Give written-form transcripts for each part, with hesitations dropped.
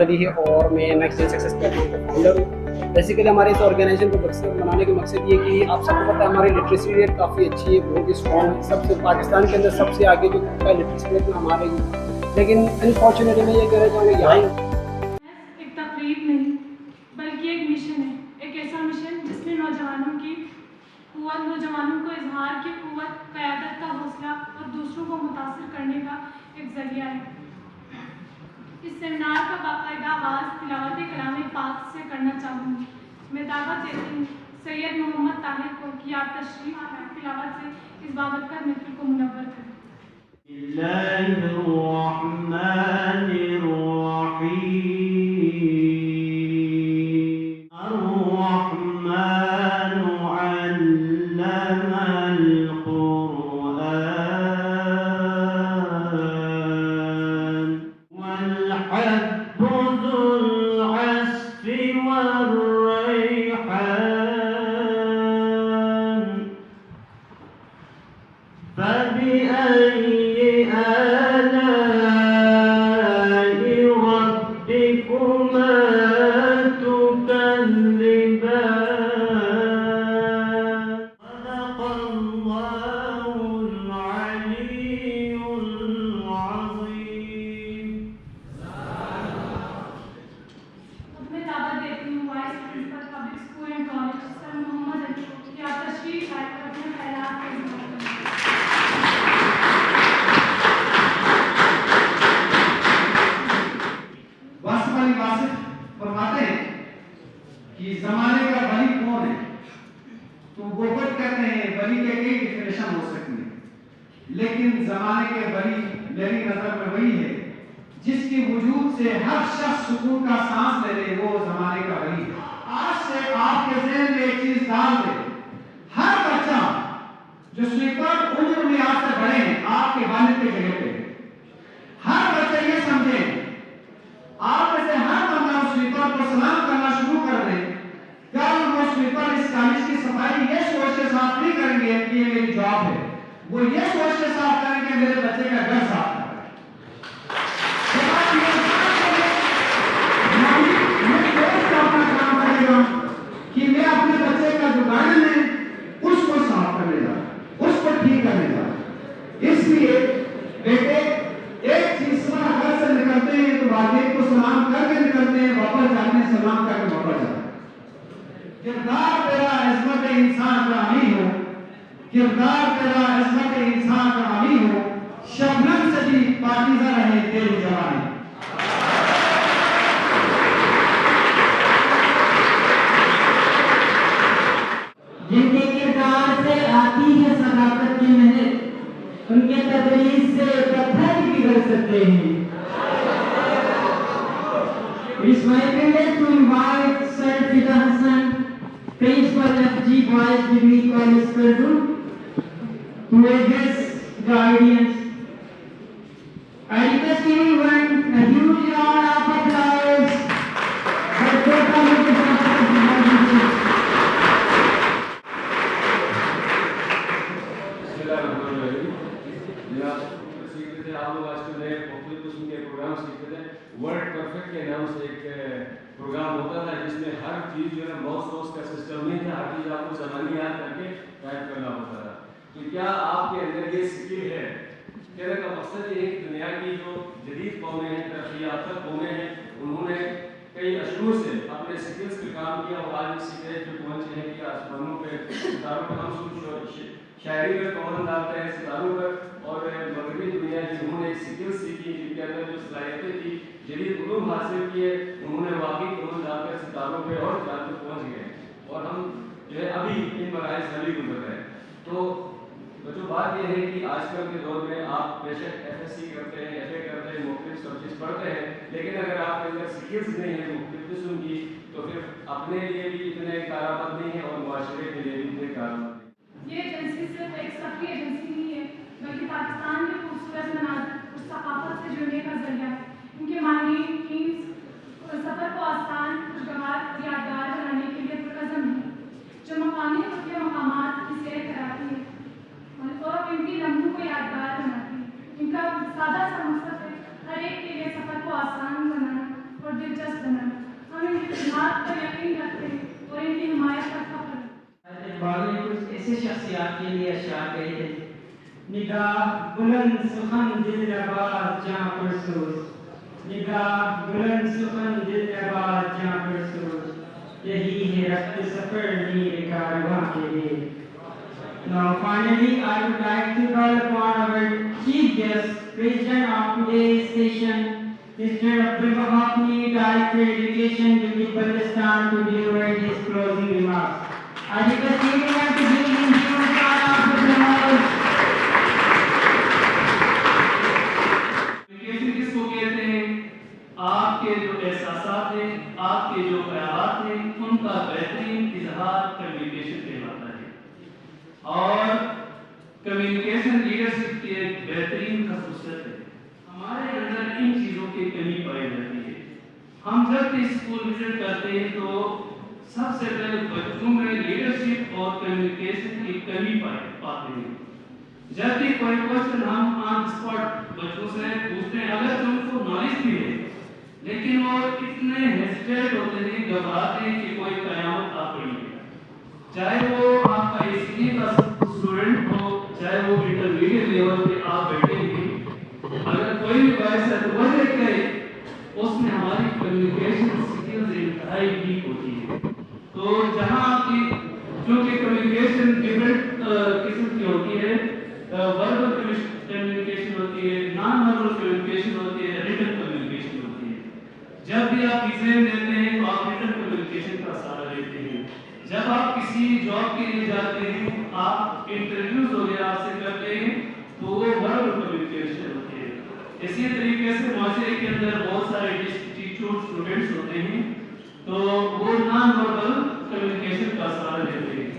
علی ہے اور میں نیکسٹ جن سکسیس پلیٹفارم کا فاؤنڈر ہوں. بیسیکلی ہمارے اس آرگنائزیشن کو بنانے کا مقصد یہ کہ آپ سب کو پتہ ہے ہماری لٹریسی ریٹ کافی اچھی ہے, بہت ہی اسٹرانگ ہے, سب سے پاکستان کے اندر سب سے آگے جو لٹریسی ریٹ میں ہمارے ہی. لیکن انفارچونیٹلی میں یہ کہنا چاہوں گا یہاں ایک تقریب نہیں بلکہ ایک مشن ہے, ایک ایسا مشن جس میں نوجوانوں کی قوت, نوجوانوں کو اظہار کی قوت, قیادت کا حوصلہ اور دوسروں کو متاثر کرنے کا ایک ذریعہ ہے. اس سیمینار کا باقاعدہ آغاز تلاوت کلام پاک سے کرنا چاہوں گی. میں دعوت دیتی ہوں سید محمد طاہر کو کہ آپ تشریف تلاوت سے اس بابت کا محفل کو منور کریں. اللہ الرحمن الرحیم الرحمن علم القرآن والحب ذو العصف والريحان فبأي آلاء ربكما تكذبان صدق الله العلي العظيم. اب میں دعوت دیتی ہوں vice principal public school and college sir Muhammad Ali کہ آپ تشریف لائے اور اپنے خیالات کا اظہار کریں. واصف علی واصف فرماتے ہیں کہ زمانے کا ولی کون ہے, تو گوبت کہتے ہیں ولی کے کئی ڈیفینیشن ہو سکتی ہیں, لیکن زمانے کے ولی میری نظر میں وہی ہے جس کے وجود سے ہر شخص سکون کا سانس لے لے, وہ زمانے کا ولی ہے. آج سے آپ کے ذہن میں ایک چیز ڈال دیں, ہر بچہ جو سویپر عمر میں آپ سے بڑے ہیں آپ کے والد کے جگہ پہ, ہر بچہ یہ سمجھے آپ میں سے ہر بندہ اس سویپر کو سلام کرنا شروع کر دیں, کل وہ سویپر اس کالج کی صفائی یہ سوچ کے ساتھ نہیں کریں گے کہ یہ میری جاب ہے, وہ یہ سوچ کے ساتھ کریں گے میرے بچے کا گھر صاف کریں. کہ میں اپنے بچے کا جو گارڈن ہے اس کو صاف کرنے جا, اس کو ٹھیک کرنے جا. اس لیے بیٹے ایک چیز سے گھر سے نکلتے ہیں تو والدین کو سلام کر کے نکلتے ہیں, واپس جاتے ہیں سلام کر کے واپس جاتے ہیں. کردار تیرا عصمت انسان کا حامی ہو, کردار تیرا عصمت انسان کا حامی ہو, شبنم سے بھی پاکیزہ رہے تیری جوانی. جن کے کردار سے آتی ہے صداقت کی محنت, ان کے تدریس سے پتھر بھی پگھل سکتے ہیں. It's my privilege to invite Sir Fida Hassan, Principal FG Boys Degree College, Kurdu, to address the audience. I request everyone a huge round of applause for the committee of the آپ لوگ آج کل نئے مختلف قسم کے programme سیکھتے تھے. ورڈ پرفیکٹ کے نام سے ایک پروگرام ہوتا تھا جس میں ہر چیز جو ہے ماؤس کا سسٹم نہیں تھا, ہر چیز آپ کو زبانی یاد کر کے ٹائپ کرنا ہوتا تھا. تو کیا آپ کے اندر یہ اسکل ہے؟ کہنے کا مقصد یہ ہے کہ دنیا کی جو جدید قومیں ہیں, ترقی یافتہ قومیں ہیں, انہوں نے کئی اشہور سے اپنے اسکلس پہ کام کیا اور آج اس سطح پہ پہنچے ہیں کہ آسمانوں پہ ستاروں پہ ہم شاعری میں کون ڈالتے ہیں ستاروں پر, اور مغربی دنیا جنہوں نے سکل سیکھی, جن کے اندر جو صلاحیتیں تھی, جدید علوم حاصل کیے, انہوں نے واقعی کون ڈال کر ستاروں پہ اور چاند پہ پہنچ گئے, اور ہم جو ہے ابھی ان مراحل سے ابھی گزر رہے ہیں. تو جو بات یہ ہے کہ آج کل کے دور میں آپ بے شک FSC کرتے ہیں, FA کرتے ہیں, مختلف سبجیکٹس پڑھتے ہیں, لیکن اگر آپ کے اندر سکلز نہیں ہیں مختلف قسم کی, تو پھر اپنے لیے بھی اتنے کارآمد نہیں ہے اور معاشرے کے لیے بھی اتنے کارآمد نہیں. یہ ایجنسی صرف ایک سختی ایجنسی نہیں ہے بلکہ پاکستان کے خوبصورت مناظر اور ثقافت سے جڑنے کا ذریعہ ہے. ان کے ماہرین ٹیمز سفر کو آسان, خوشگوار, یادگار بنانے کے لیے پرعزم ہیں, جو مقامی اور کے مقامات کی سیر کراتی ہے اور قیمتی لمحوں کو یادگار بناتی ہے. ان کا سادہ سا مقصد ہے ہر ایک کے لیے سفر کو آسان بنانا اور दिलचस्प बनाए। हम इन बात पर यकीन रखते हैं और इनकी हिमायत का फख्र है। इकबाल ने कुछ ऐसे शख्सियात के लिए अशआर कहे थे, निगाह बुलंद सुखन दिल नवाज जहाँ पुरसोज, निगाह बुलंद सुखन दिल नवाज जहाँ पुरसोज, यही है रफ्त सफर नीर कारवां के लिए। Now finally I would like to call upon our chief guest, President of today's session, Mr. Abdul Wahab Mir, Director Education, Unit Pakistan, to deliver his closing remarks. I request everyone to give him a round of applause. Communication किसको कहते हैं? आपके जो एहसासात हैं, आपके जो ख्यालात हैं, उनका बेहतरीन इजहार कम्युनिकेशन कहलाता है। और कम्युनिकेशन लीडरशिप की एक बेहतरीन खसूसियत है। हमारे अंदर इन चीज़ों की कमी पाई जाती है। हम जब भी स्कूल विजिट करते हैं तो सबसे पहले बच्चों में लीडरशिप और कम्युनिकेशन की कमी पाते हैं। जब भी कोई क्वेश्चन हम ऑन स्पॉट बच्चों से पूछते हैं, अगर जो उनको नॉलेज भी है लेकिन वो इतने हेजिटेट होते हैं, घबराते हैं कि कोई कयामत आ पड़ी है। चाहे वो आपका एसीए का स्टूडेंट हो, चाहे वो इंटरमीडिएट लेवल पे आप बैठे हैं, अगर कोई भी बहस है तो वह देखते उसमें हमारी कम्युनिकेशन स्किल्स इंतहाई वीक होती है। तो जहाँ आपकी क्योंकि कम्युनिकेशन डिफरेंट किस्म की होती है, वर्बल कम्युनिकेशन होती है, नॉन वर्बल कम्युनिकेशन होती है, रिटन कम्युनिकेशन होती है। जब भी आप एग्जाम देते हैं तो आप रिटन कम्युनिकेशन का सहारा लेते हैं। जब आप किसी जॉब के लिए जाते हैं, आप इंटरव्यूज वगैरह आपसे करते हैं तो वो वर्बल कम्युनिकेशन होती है। इसी तरीके से माशरे के अंदर बहुत सारे डिस्ट्रीब्यूट स्टूडेंट्स होते हैं तो वो नॉन वर्बल कम्युनिकेशन का सहारा लेते हैं।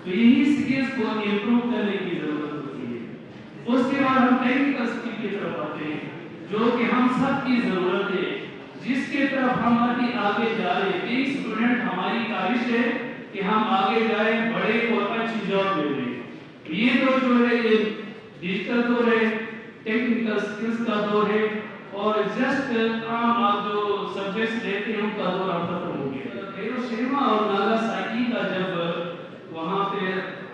तो यही स्किल्स को इम्प्रूव करने की जरूरत होती है। उसके बाद हम टेक्निकल स्किल की तरफ आते हैं जो कि हम सब की जरूरत है, जिसके तरफ हम अभी आगे जा रहे हैं। एक स्टूडेंट हमारी ख्वाहिश है कि हम आगे जाए, बड़े और अच्छी जॉब ले लें। ये तो जो है ये डिजिटल दौर है, टेक्निकल स्किल्स का दौर है और जस्ट आम आप जो सब्जेक्ट्स लेते हैं उनका दौर अब खत्म हो गया। हिरोशिमा और नागासाकी का जब वहाँ पे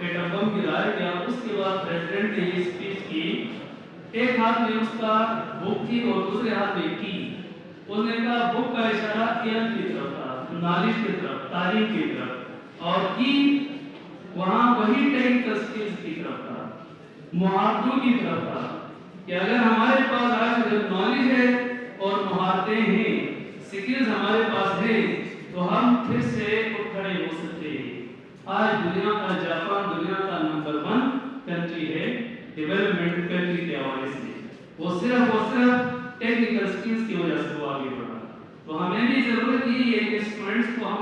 एटम बम गिराया गया, उसके बाद प्रेसिडेंट ने ये स्पीच की, एक हाथ में उसका बुक थी और दूसरे हाथ में की। उसने कहा बुक का इशारा इल्म की तरफ था, नॉलेज की तरफ, तारीख की तरफ, और की वहाँ वही टेक्निकल स्किल्स की तरफ था, मुहावरों की तरफ था कि अगर हमारे पास आज जब नॉलेज है और मुहावरे हैं, स्किल्स हमारे पास है तो हम फिर से उठ खड़े हो सकते हैं। आज दुनिया का जापान दुनिया का नंबर 1 कंट्री है डेवलपमेंट कंट्री के हवाले से। वो सिर्फ टेक्निकल स्किल्स की वजह से वो आगे बढ़ा। तो हमें भी जरूरत यही है कि स्टूडेंट्स को हम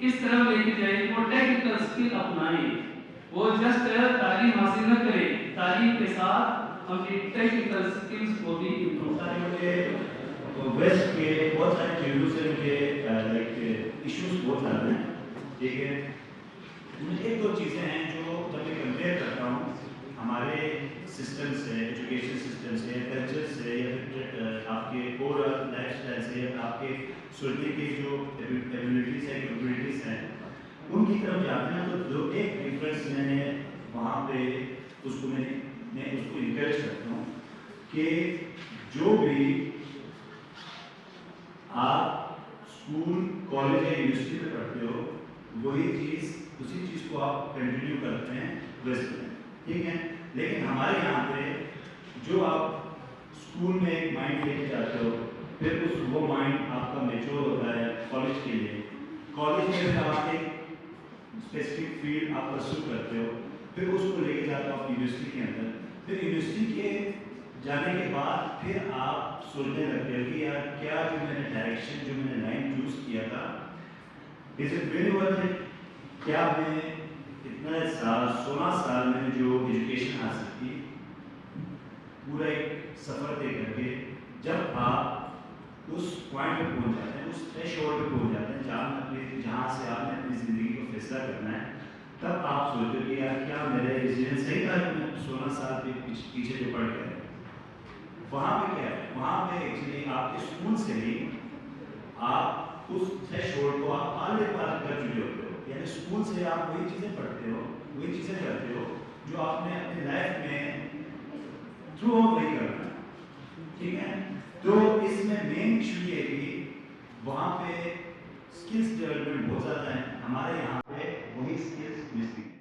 इस तरह लेके जाए वो टेक्निकल स्किल अपनाएं, वो जस्ट तालीम हासिल न करें, तालीम के साथ हम टेक्निकल स्किल्स को भी इम्प्रूव करें। वेस्ट के बहुत सारे ट्यूब्यूशन के लाइक इश्यूज बहुत ज़्यादा हैं, ठीक है। उनमें एक दो चीज़ें हैं जो जब मैं कंपेयर करता हूँ हमारे सिस्टम से, एजुकेशन सिस्टम से, कल्चर से, या फिर आपके ओवरऑल लाइफ स्टाइल से, आपके सोचने की जो एबिलिटीज़ हैं, कैपेबिलिटीज़ हैं, उनकी तरफ जाते हैं। तो जो एक डिफरेंस मैंने वहाँ पे उसको मैं उसको इंकरेज करता हूँ कि जो भी आप स्कूल, कॉलेज या यूनिवर्सिटी में पढ़ते हो, वही चीज़ उसी चीज़ को आप कंटिन्यू करते हैं वेस्ट में, ठीक है। लेकिन हमारे यहाँ पे जो आप स्कूल में एक माइंड लेके जाते हो, फिर वो माइंड आपका मैच्योर होता है कॉलेज के लिए। कॉलेज में फिर आप एक स्पेसिफिक फील्ड आप परस्यू करते हो, फिर उसको लेके जाते हो आप यूनिवर्सिटी के अंदर। फिर यूनिवर्सिटी के जाने के बाद फिर आप सोचने लगते हो कि यार क्या जो मैंने डायरेक्शन, जो मैंने लाइन चूज किया था, is it really worth it? क्या मैं इतना साल 16 साल में जो एजुकेशन हासिल की, पूरा एक सफ़र तय करके जब आप उस पॉइंट पे पहुंच जाते हैं, उस थ्रेशोल्ड पे पहुंच जाते हैं जहाँ से आपने अपनी ज़िंदगी को फैसला करना है, तब आप सोचते हो कि यार क्या मेरा डिसीजन सही था कि मैं 16 साल के पीछे जो पढ़ गया। वहाँ पे क्या है, वहाँ पे एक्चुअली आपके स्कूल से ही आप उस थ्रेशोल्ड को आप ऑलरेडी पार कर चुके होते हो, यानी स्कूल से आप वही चीज़ें पढ़ते हो, वही चीज़ें करते हो जो आपने अपनी लाइफ में थ्रू आउट नहीं करना, ठीक है। तो इसमें मेन इशू ये है कि वहाँ पे स्किल्स डेवलपमेंट बहुत ज़्यादा है, हमारे यहाँ पे वही स्किल्स मिसिंग है।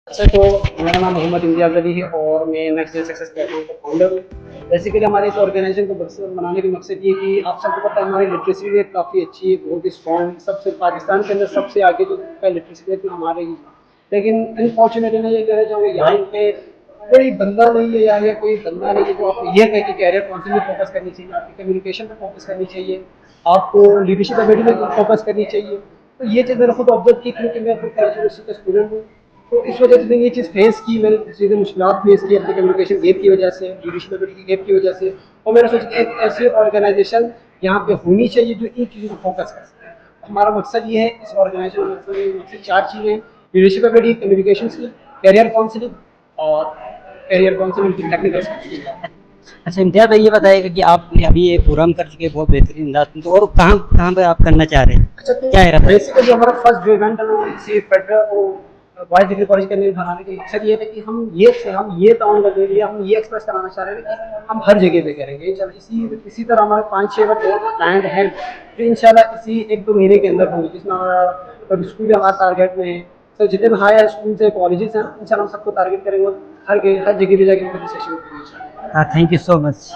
अच्छा, तो मेरा नाम मोहम्मद इम्तियाज़ अली है और मैं नेक्स्ट डे सक्सेस प्लेटफॉर्म का फाउंडर हूँ। बेसिकली हमारे इस ऑर्गेनाइजेशन को बनाने का मकसद ये कि आप सबको पता है हमारी लिटरेसी रेट काफ़ी अच्छी है, बहुत ही स्ट्रॉन्ग, सबसे पाकिस्तान के अंदर सबसे आगे जो का लिटरेसी रेट हमारे ही। लेकिन अनफॉर्चुनेटली मैं ये कहना चाहूँगा यहाँ पे कोई बंदा नहीं है या कोई बंदा नहीं है जो आपको ये कहे कि कैरियर काउंसलिंग में फोकस करनी चाहिए, आपकी कम्युनिकेशन पर फोकस करनी चाहिए, आपको लीडरशिप एबिलिटी में फोकस करनी चाहिए। तो ये चीज़ मैंने खुद ऑब्जर्व की क्योंकि मैं खुद यूनिवर्सिटी का स्टूडेंट हूँ। तो इस वजह से मैंने ये चीज़ फेस की, मैंने सीधे मुश्किल फेस की अपने कम्युनिकेशन गैप की वजह से, लीडरशिप एबिलिटी गैप की वजह से। और मैंने सोचा कि एक ऐसी ऑर्गेनाइजेशन यहाँ पे होनी चाहिए जो इन चीज़ों को फोकस कर सके। हमारा मकसद ये है, इस ऑर्गेनाइजेशन में मकसद 4 चीज़ें हैं: leadership ability, communication skill, career counselling और कैरियर काउंसलिंग की टेक्निकल स्किल। अच्छा इम्तियाज़ भाई, ये बताइएगा कि आप अभी ये प्रोग्राम कर चुके हैं बहुत बेहतरीन अंदाज में, तो और कहाँ कहाँ पे आप करना चाह रहे हैं? अच्छा, तो क्या इरादा है? बेसिकली हमारा फर्स्ट जो इवेंट है वो इसी फेडरल को बॉयज डिग्री कॉलेज के अंदर बनाने का मकसद ये था कि हम ये टाउन कर लिए, हम ये एक्सप्रेस कराना चाह रहे हैं कि हम हर जगह पे करेंगे। चल इसी तरह हमारे 5-6 प्लान हैं जो इंशाल्लाह इसी 1-2 महीने के अंदर होंगे, जिसमें हमारा स्कूल भी हमारा टारगेट में है। तो जितने भी हायर स्कूल से कॉलेजेस हैं इंशाल्लाह हम सबको टारगेट करेंगे, हर जगह पे जाके सेशन करेंगे। Thank you so much.